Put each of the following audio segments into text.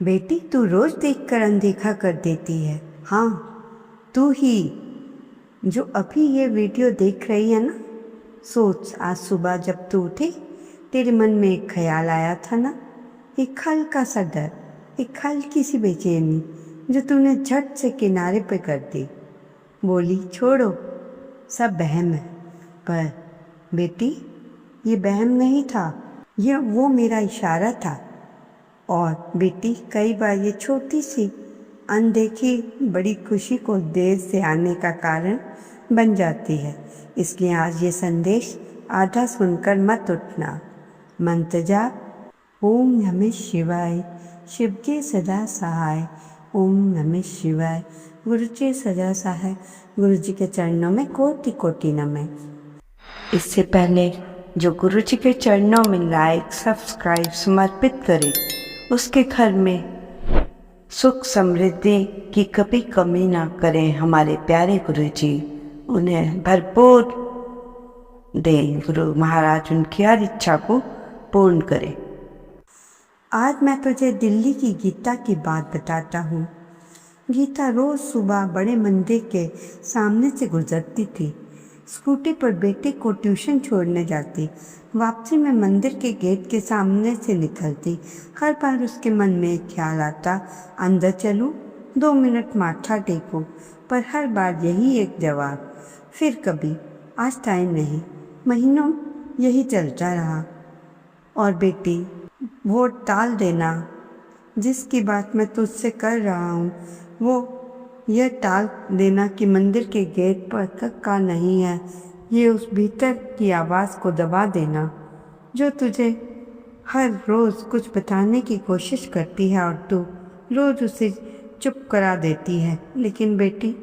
बेटी, तू रोज देखकर अनदेखा कर देती है। हाँ, तू ही जो अभी ये वीडियो देख रही है ना। सोच, आज सुबह जब तू उठी, तेरे मन में एक ख्याल आया था ना, एक हल्का सा डर, एक हल्की सी बेचैनी जो तूने झट से किनारे पे कर दी। बोली छोड़ो, सब वहम है। पर बेटी, ये वहम नहीं था, ये वो मेरा इशारा था। और बेटी, कई बार ये छोटी सी अनदेखी बड़ी खुशी को देर से आने का कारण बन जाती है। इसलिए आज ये संदेश आधा सुनकर मत उठना। मंत्र जाप, ओम नमः शिवाय, शिव के सदा सहाय। ओम नमः शिवाय, गुरु जी सदा सहाय। गुरु जी के चरणों में कोटि कोटि नमः। इससे पहले जो गुरु जी के चरणों में लाइक सब्सक्राइब समर्पित करे, उसके घर में सुख समृद्धि की कभी कमी ना करें हमारे प्यारे गुरु जी। उन्हें भरपूर दें गुरु महाराज, उनकी हर इच्छा को पूर्ण करें। आज मैं तुझे दिल्ली की गीता की बात बताता हूँ। गीता रोज सुबह बड़े मंदिर के सामने से गुजरती थी। स्कूटी पर बेटे को ट्यूशन छोड़ने जाती, वापसी में मंदिर के गेट के सामने से निकलती। हर बार उसके मन में एक ख्याल आता, अंदर चलूं, 2 मिनट माथा टेकूं। पर हर बार यही एक जवाब, फिर कभी, आज टाइम नहीं। महीनों यही चलता रहा। और बेटी, वोट टाल देना। जिसकी बात मैं तुझसे कर रहा हूँ वो यह टाल देना कि मंदिर के गेट पर का नहीं है। ये उस भीतर की आवाज़ को दबा देना जो तुझे हर रोज़ कुछ बताने की कोशिश करती है और तू रोज़ उसे चुप करा देती है। लेकिन बेटी,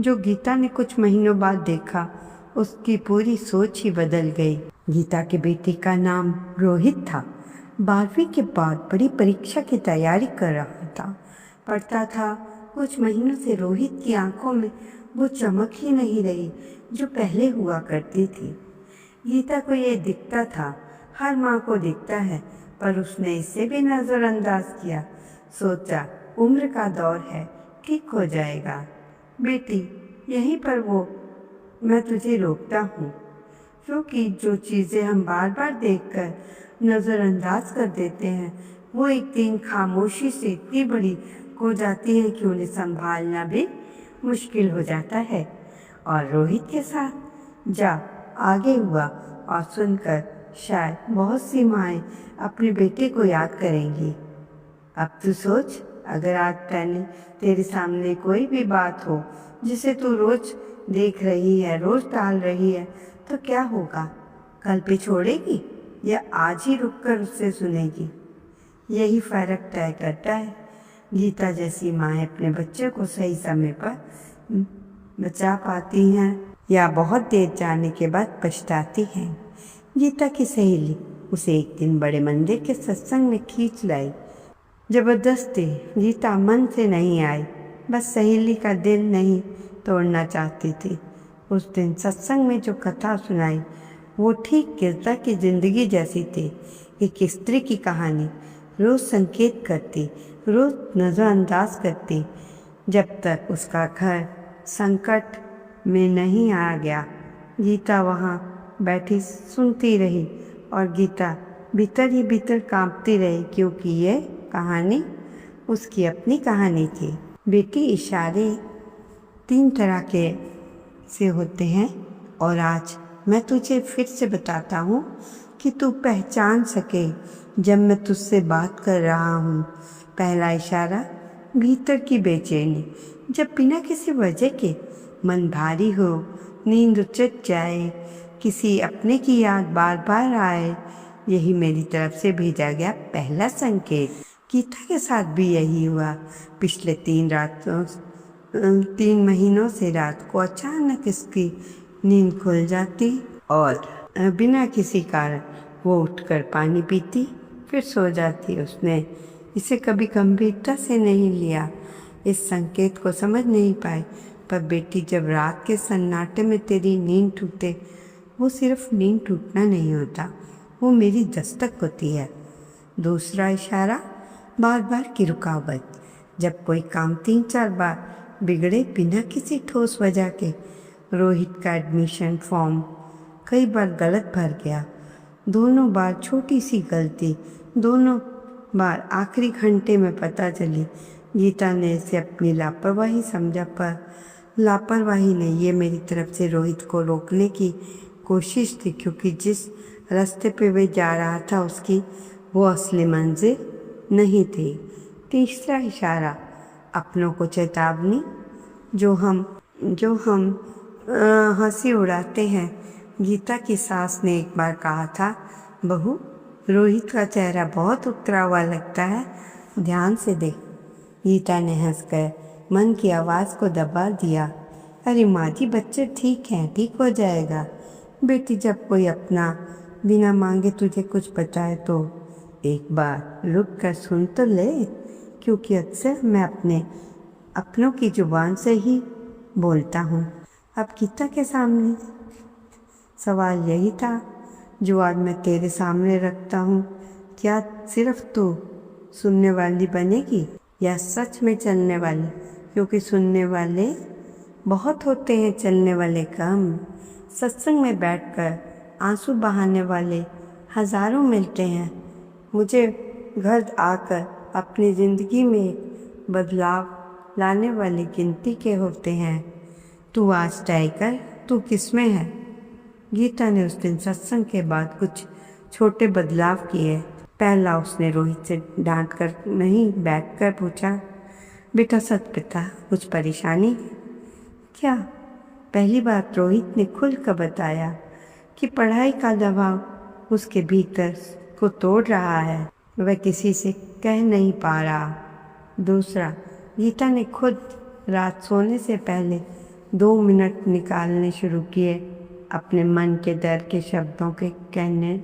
जो गीता ने कुछ महीनों बाद देखा, उसकी पूरी सोच ही बदल गई। गीता के बेटे का नाम रोहित था। 12वीं के बाद बड़ी परीक्षा की तैयारी कर रहा था। पढ़ता था। कुछ महीनों से रोहित की आंखों में वो चमक ही नहीं रही जो पहले हुआ करती थी। गीता को ये दिखता था, हर माँ को दिखता है, पर उसने इसे भी नज़रअंदाज किया। सोचा उम्र का दौर है, ठीक हो जाएगा। बेटी, यहीं पर वो मैं तुझे रोकता हूँ, क्योंकि जो चीज़ें हम बार बार देखकर नज़रअंदाज कर देते हैं वो एक दिन खामोशी से इतनी बड़ी हो जाती है कि उन्हें संभालना भी मुश्किल हो जाता है। और रोहित के साथ जा आगे हुआ और सुनकर शायद बहुत सी माएँ अपने बेटे को याद करेंगी। अब तू सोच, अगर आज तेरे सामने कोई भी बात हो जिसे तू रोज देख रही है, रोज टाल रही है, तो क्या होगा? कल पे छोड़ेगी या आज ही रुककर उससे सुनेगी? यही फर्क तय करता है। गीता जैसी माएँ अपने बच्चे को सही समय पर बचा पाती हैं या बहुत देर जाने के बाद पछताती हैं। गीता की सहेली उसे एक दिन बड़े मंदिर के सत्संग में खींच लाई। जबरदस्ती गीता मन से नहीं आई, बस सहेली का दिल नहीं तोड़ना चाहती थी। उस दिन सत्संग में जो कथा सुनाई वो ठीक गीता की जिंदगी जैसी थी। एक स्त्री की कहानी, रोज संकेत करती, रोज नज़रअंदाज करती, जब तक उसका घर संकट में नहीं आ गया। गीता वहाँ बैठी सुनती रही और गीता भीतर ही भीतर कांपती रही, क्योंकि ये कहानी उसकी अपनी कहानी थी। बेटी, इशारे 3 तरह के से होते हैं और आज मैं तुझे फिर से बताता हूँ कि तू पहचान सके जब मैं तुझसे बात कर रहा हूँ। पहला इशारा, भीतर की बेचैनी, जब बिना किसी वजह के मन भारी हो, नींद उचट जाए, किसी अपने की याद बार बार आए, यही मेरी तरफ से भेजा गया पहला संकेत। गीता के साथ भी यही हुआ। पिछले 3 महीनों से रात को अचानक इसकी नींद खुल जाती और बिना किसी कारण वो उठकर पानी पीती, फिर सो जाती। उसने इसे कभी गंभीरता से नहीं लिया, इस संकेत को समझ नहीं पाई। पर बेटी, जब रात के सन्नाटे में तेरी नींद टूटे, वो सिर्फ नींद टूटना नहीं होता, वो मेरी दस्तक होती है। दूसरा इशारा, बार बार की रुकावट, जब कोई काम 3-4 बार बिगड़े बिना किसी ठोस वजह के। रोहित का एडमिशन फॉर्म कई बार गलत भर गया, दोनों बार छोटी सी गलती, दोनों बार आखिरी घंटे में पता चली। गीता ने इसे अपनी लापरवाही समझा, पर लापरवाही नहीं, ये मेरी तरफ से रोहित को रोकने की कोशिश थी, क्योंकि जिस रास्ते पे वे जा रहा था उसकी वो असली मंजिल नहीं थी। तीसरा इशारा, अपनों को चेतावनी, जो हम हंसी उड़ाते हैं। गीता की सास ने एक बार कहा था, बहू रोहित का चेहरा बहुत उतरा हुआ लगता है, ध्यान से देख। गीता ने हंसकर मन की आवाज़ को दबा दिया। अरे माँ जी, बच्चे ठीक हैं, ठीक हो जाएगा। बेटी, जब कोई अपना बिना मांगे तुझे कुछ बताए तो एक बार रुक कर सुन तो ले, क्योंकि अक्सर मैं अपनों की जुबान से ही बोलता हूँ। अब गीता के सामने सवाल यही था जो आज मैं तेरे सामने रखता हूँ। क्या सिर्फ तू सुनने वाली बनेगी या सच में चलने वाली? क्योंकि सुनने वाले बहुत होते हैं, चलने वाले कम। सत्संग में बैठकर आंसू बहाने वाले हज़ारों मिलते हैं। मुझे घर आकर अपनी ज़िंदगी में बदलाव लाने वाली गिनती के होते हैं। तू आज तय कर, तू किस में है? गीता ने उस दिन सत्संग के बाद कुछ छोटे बदलाव किए। पहला, उसने रोहित से डांट कर नहीं, बैठकर पूछा, बेटा सच बता, कुछ परेशानी क्या? पहली बार रोहित ने खुलकर बताया कि पढ़ाई का दबाव उसके भीतर को तोड़ रहा है, वह किसी से कह नहीं पा रहा। दूसरा, गीता ने खुद रात सोने से पहले 2 मिनट निकालने शुरू किए अपने मन के डर के शब्दों के कहने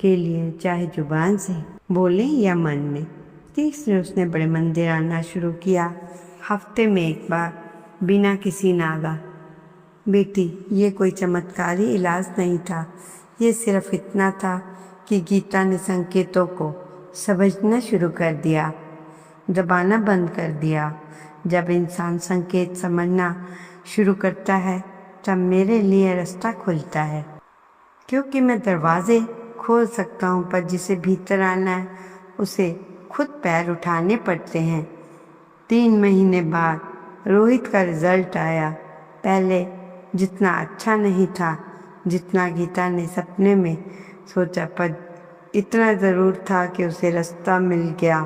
के लिए, चाहे जुबान से बोले या मन में। तीसरे, उसने बड़े मंदिर आना शुरू किया, हफ्ते में एक बार, बिना किसी नागा। बेटी, ये कोई चमत्कारी इलाज नहीं था, ये सिर्फ इतना था कि गीता ने संकेतों को समझना शुरू कर दिया, दबाना बंद कर दिया। जब इंसान संकेत समझना शुरू करता है तब मेरे लिए रास्ता खुलता है, क्योंकि मैं दरवाजे खोल सकता हूँ, पर जिसे भीतर आना है उसे खुद पैर उठाने पड़ते हैं। 3 महीने बाद रोहित का रिज़ल्ट आया। पहले जितना अच्छा नहीं था जितना गीता ने सपने में सोचा, पर इतना ज़रूर था कि उसे रास्ता मिल गया,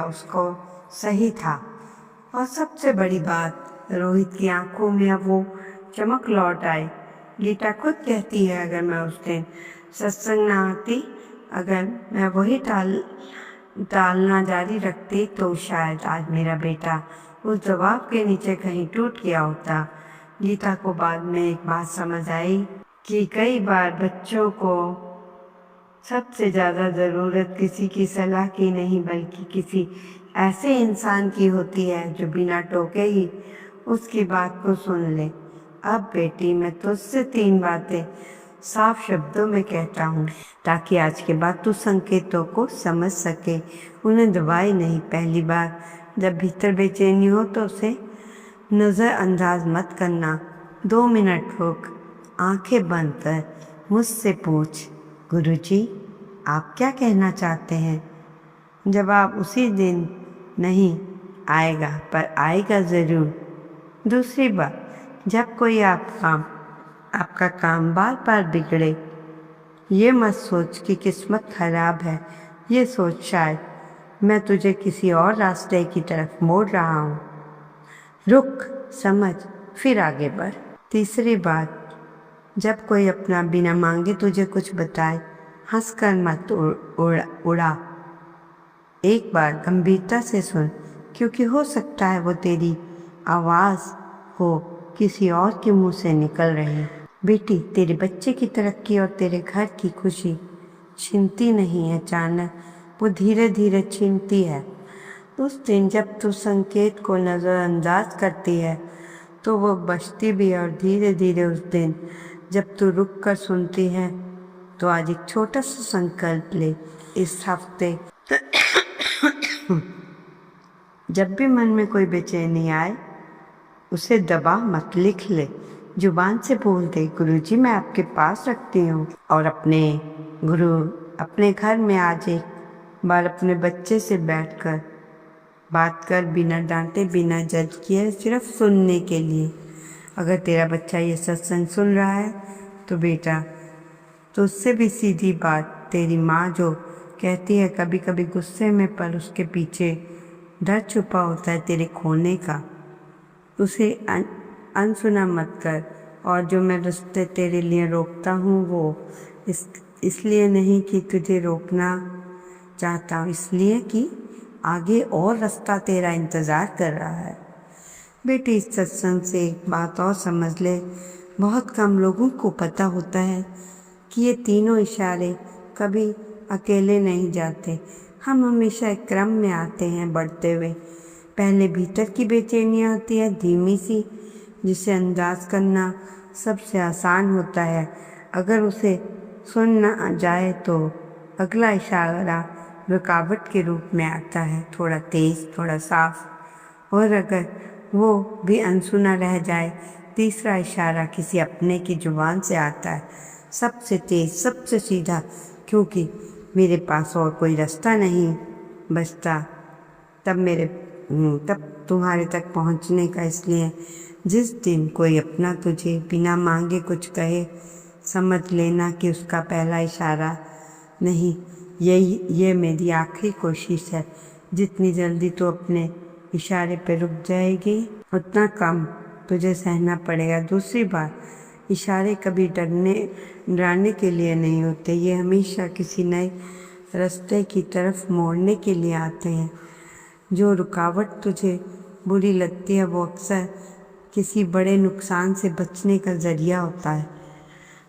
उसको सही था। और सबसे बड़ी बात, रोहित की आंखों में अब वो चमक लौट आई। गीता खुद कहती है, अगर मैं उस दिन सत्संग ना आती, अगर मैं वही टालना जारी रखती, तो शायद आज मेरा बेटा उस दबाव के नीचे कहीं टूट गया होता। गीता को बाद में एक बात समझ आई कि कई बार बच्चों को सबसे ज़्यादा ज़रूरत किसी की सलाह की नहीं, बल्कि किसी ऐसे इंसान की होती है जो बिना टोके ही उसकी बात को सुन ले। अब बेटी, मैं तुझसे 3 बातें साफ शब्दों में कहता हूँ, ताकि आज के बाद तू संकेतों को समझ सके, उन्हें दबाए नहीं। पहली बार, जब भीतर बेचैनी हो तो उसे नज़रअंदाज मत करना। 2 मिनट रुक, आंखें बंद कर मुझसे पूछ, गुरुजी आप क्या कहना चाहते हैं? जवाब उसी दिन नहीं आएगा, पर आएगा ज़रूर। दूसरी बात, जब कोई आपका काम बार बार बिगड़े, ये मत सोच कि किस्मत खराब है, ये सोच शायद मैं तुझे किसी और रास्ते की तरफ मोड़ रहा हूँ। रुक, समझ, फिर आगे बढ़। तीसरी बात, जब कोई अपना बिना मांगे तुझे कुछ बताए, हंसकर मत उड़ा। एक बार गंभीरता से सुन, क्योंकि हो सकता है वो तेरी आवाज़ हो किसी और के मुंह से निकल रही। बेटी, तेरे बच्चे की तरक्की और तेरे घर की खुशी छिनती नहीं है अचानक, वो धीरे धीरे छिनती है। उस दिन जब तू संकेत को नज़रअंदाज करती है तो वो बचती भी है, और धीरे धीरे उस दिन जब तू रुक कर सुनती है तो आज एक छोटा सा संकल्प ले। इस हफ्ते जब भी मन में कोई बेचैनी आए उसे दबा मत, लिख ले, जुबान से बोल दे, गुरुजी मैं आपके पास रखती हूँ। और अपने घर में आज एक बार अपने बच्चे से बैठकर बात कर, बिना डांटे बिना जज किए, सिर्फ सुनने के लिए। अगर तेरा बच्चा ये सत्संग सुन रहा है तो बेटा, तो उससे भी सीधी बात, तेरी माँ जो कहती है कभी कभी गुस्से में, पर उसके पीछे डर छुपा होता है तेरे खोने का, उसे अनसुना मत कर। और जो मैं रास्ते तेरे लिए रोकता हूँ वो इसलिए नहीं कि तुझे रोकना चाहता हूँ, इसलिए कि आगे और रास्ता तेरा इंतज़ार कर रहा है। बेटी इस सत्संग से एक बात और समझ ले, बहुत कम लोगों को पता होता है कि ये तीनों इशारे कभी अकेले नहीं जाते, हम हमेशा एक क्रम में आते हैं बढ़ते हुए। पहले भीतर की बेचैनियाँ होती है धीमी सी, जिसे अंदाज करना सबसे आसान होता है। अगर उसे सुन न जाए तो अगला इशारा रुकावट के रूप में आता है, थोड़ा तेज थोड़ा साफ। और अगर वो भी अनसुना रह जाए, तीसरा इशारा किसी अपने की जुबान से आता है, सबसे तेज सबसे सीधा, क्योंकि मेरे पास और कोई रास्ता नहीं बचता तब तुम्हारे तक पहुंचने का। इसलिए जिस दिन कोई अपना तुझे बिना मांगे कुछ कहे, समझ लेना कि उसका पहला इशारा नहीं, ये मेरी आखिरी कोशिश है। जितनी जल्दी तू अपने इशारे पे रुक जाएगी उतना कम तुझे सहना पड़ेगा। दूसरी बात, इशारे कभी डराने के लिए नहीं होते, ये हमेशा किसी नए रास्ते की तरफ मोड़ने के लिए आते हैं। जो रुकावट तुझे बुरी लगती है वो अक्सर किसी बड़े नुकसान से बचने का ज़रिया होता है।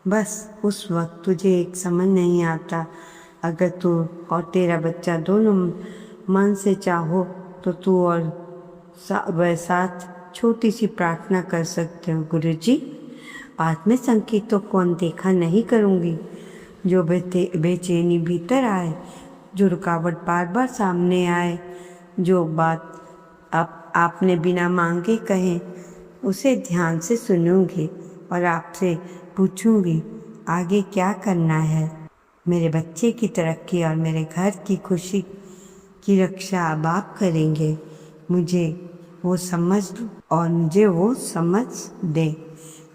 बस उस वक्त तुझे एक समझ नहीं आता, अगर तू और तेरा बच्चा दोनों मन से चाहो तो तू और वह साथ छोटी सी प्रार्थना कर सकते हो, गुरुजी बाद में संकेतों को अनदेखा नहीं करूँगी। जो बेचैनी भीतर आए, जो रुकावट बार बार सामने आए, जो बात आपने बिना मांगे कहे, उसे ध्यान से सुनूंगी और आपसे पूछूंगी आगे क्या करना है। मेरे बच्चे की तरक्की और मेरे घर की खुशी की रक्षा अब आप करेंगे। मुझे वो समझ दे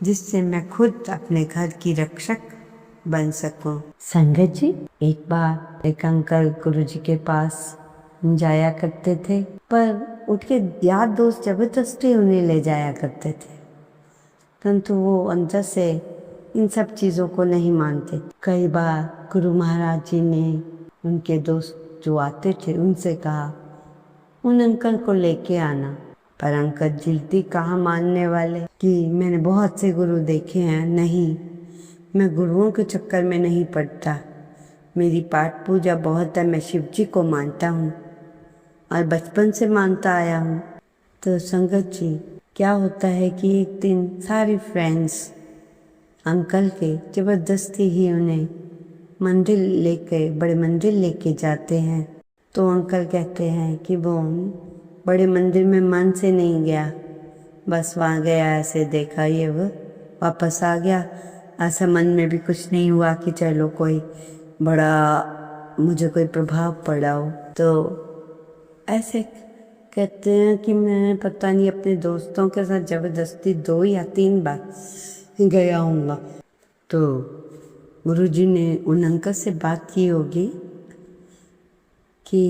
जिससे मैं खुद अपने घर की रक्षक बन सकूं। संगत जी, एक बार एक अंकल गुरुजी के पास जाया करते थे, पर उनके यार दोस्त जबरदस्ती उन्हें ले जाया करते थे, परंतु वो अंदर से इन सब चीज़ों को नहीं मानते। कई बार गुरु महाराज जी ने उनके दोस्त जो आते थे उनसे कहा उन अंकल को लेके आना, पर अंकल जल्दी कहाँ मानने वाले कि मैंने बहुत से गुरु देखे हैं, नहीं मैं गुरुओं के चक्कर में नहीं पड़ता, मेरी पाठ पूजा बहुत है, मैं शिव जी को मानता हूँ और बचपन से मानता आया हूँ। तो संगत जी, क्या होता है कि एक दिन सारे फ्रेंड्स अंकल के ज़बरदस्ती ही उन्हें बड़े मंदिर लेके जाते हैं। तो अंकल कहते हैं कि वो बड़े मंदिर में मन से नहीं गया, बस वहाँ गया, ऐसे देखा ये वो, वापस आ गया, ऐसा मन में भी कुछ नहीं हुआ कि चलो कोई बड़ा मुझे कोई प्रभाव पड़ा हो। तो ऐसे कहते हैं कि मैं पता नहीं अपने दोस्तों के साथ ज़बरदस्ती 2 या 3 बार गया हूँगा। तो गुरुजी ने उन अंकल से बात की होगी कि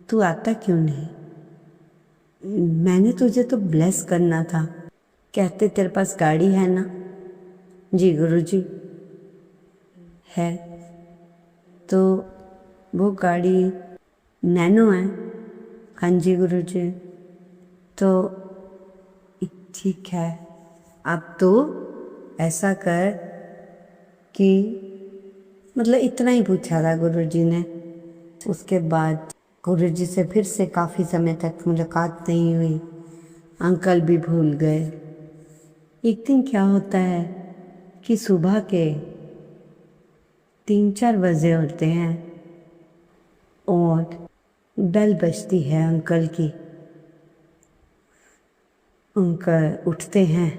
तू आता क्यों नहीं, मैंने तुझे तो ब्लेस करना था। कहते तेरे पास गाड़ी है ना? जी गुरुजी है। तो वो गाड़ी नैनो है। हाँ जी गुरुजी। तो ठीक है, अब तो ऐसा कर कि मतलब इतना ही पूछा था गुरुजी ने। उसके बाद गुरुजी से फिर से काफ़ी समय तक मुलाकात नहीं हुई, अंकल भी भूल गए। एक दिन क्या होता है कि सुबह के 3-4 बजे होते हैं, और बेल बजती है अंकल की। अंकल उठते हैं,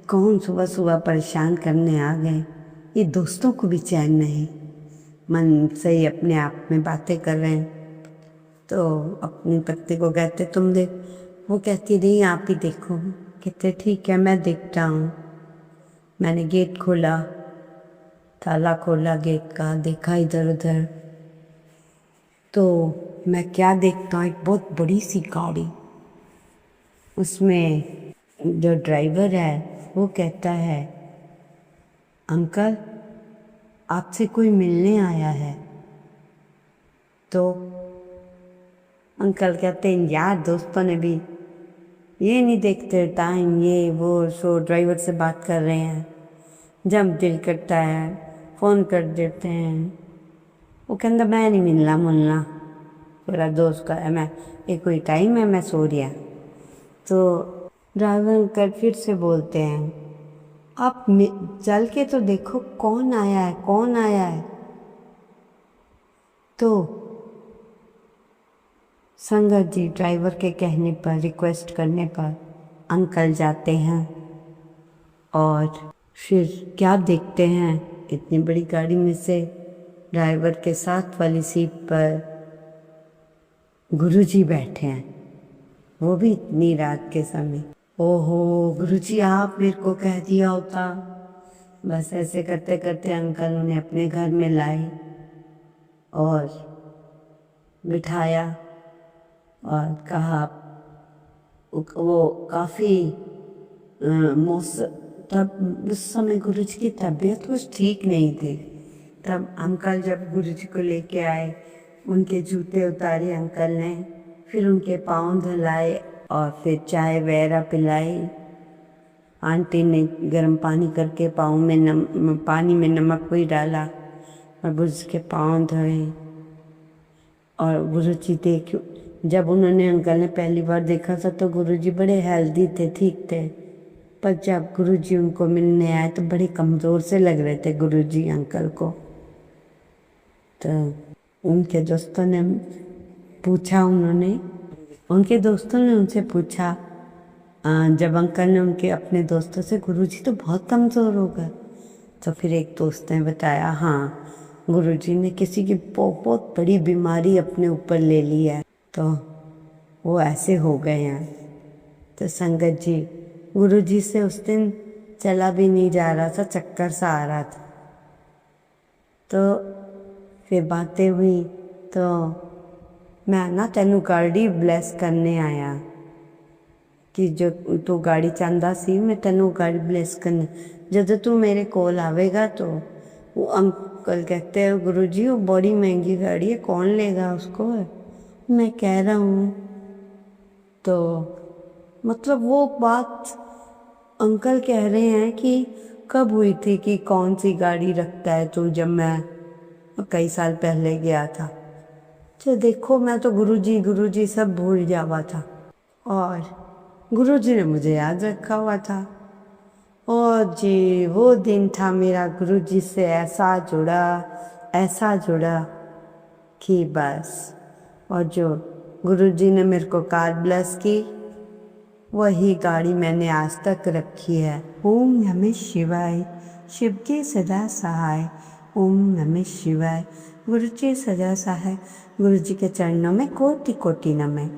कौन सुबह सुबह परेशान करने आ गए, ये दोस्तों को भी चैन नहीं, मन से ही अपने आप में बातें कर रहे हैं। तो अपनी पत्नी को कहते तुम देख, वो कहती नहीं आप ही देखो। कहते ठीक है मैं देखता हूँ। मैंने गेट खोला, ताला खोला गेट का, देखा इधर उधर, तो मैं क्या देखता हूँ, एक बहुत बड़ी सी गाड़ी। उसमें जो ड्राइवर है वो कहता है अंकल आपसे कोई मिलने आया है। तो अंकल कहते हैं यार दोस्तों ने भी ये नहीं देखते टाइम, ये वो सो ड्राइवर से बात कर रहे हैं, जब दिल करता है फ़ोन कर देते हैं। वो कहता मैं नहीं मिलना मेरा दोस्त का है, मैं ये कोई टाइम है, मैं सो रहा। तो ड्राइवर अंकल फिर से बोलते हैं आप चल के तो देखो कौन आया है, कौन आया है। तो संगत जी ड्राइवर के कहने पर, रिक्वेस्ट करने पर अंकल जाते हैं और फिर क्या देखते हैं, इतनी बड़ी गाड़ी में से ड्राइवर के साथ वाली सीट पर गुरुजी बैठे हैं, वो भी इतनी रात के समय। ओहो गुरुजी आप मेरे को कह दिया होता। बस ऐसे करते करते अंकल उन्हें अपने घर में लाए और बिठाया और कहा, वो काफ़ी तब उस समय गुरुजी की तबीयत कुछ ठीक नहीं थी। तब अंकल जब गुरुजी को लेके आए, उनके जूते उतारे अंकल ने, फिर उनके पाँव धुलाए और फिर चाय वगैरह पिलाई। आंटी ने गर्म पानी करके पाँव में पानी में नमक भी डाला और गुरुजी के पाँव धोए। और गुरुजी देखो, जब उन्होंने अंकल ने पहली बार देखा था तो गुरुजी बड़े हेल्दी थे, ठीक थे, पर जब गुरुजी उनको मिलने आए तो बड़े कमज़ोर से लग रहे थे गुरुजी अंकल को। तो उनके दोस्तों ने पूछा, उनके दोस्तों ने उनसे पूछा, जब अंकल ने उनके अपने दोस्तों से गुरुजी तो बहुत कमज़ोर हो गए। तो फिर एक दोस्त ने बताया हाँ गुरुजी ने किसी की बहुत बड़ी बीमारी अपने ऊपर ले ली है, तो वो ऐसे हो गए हैं। तो संगत जी गुरुजी से उस दिन चला भी नहीं जा रहा था, चक्कर सा आ रहा था। तो फिर बातें हुई, तो मैं ना तेनू गाड़ी ब्लेस करने आया कि जो तू गाड़ी चाहता सी, मैं तेनू गाड़ी ब्लेस करने, जब तू मेरे कोल आवेगा। तो वो अंकल कहते हैं गुरुजी वो बड़ी महंगी गाड़ी है, कौन लेगा उसको। मैं कह रहा हूँ, तो मतलब वो बात अंकल कह रहे हैं कि कब हुई थी कि कौन सी गाड़ी रखता है तू, जब मैं कई साल पहले गया था। तो देखो मैं तो गुरुजी सब भूल जावा था और गुरुजी ने मुझे याद रखा हुआ था। और जी वो दिन था मेरा गुरुजी से ऐसा जुड़ा कि बस। और जो गुरुजी ने मेरे को कार ब्लेस की, वही गाड़ी मैंने आज तक रखी है। ओम नमः शिवाय, शिव के सदा सहाय। ओम नमः शिवाय, गुरु जी सदा सहाय। गुरु जी के चरणों में कोटि कोटि नमः।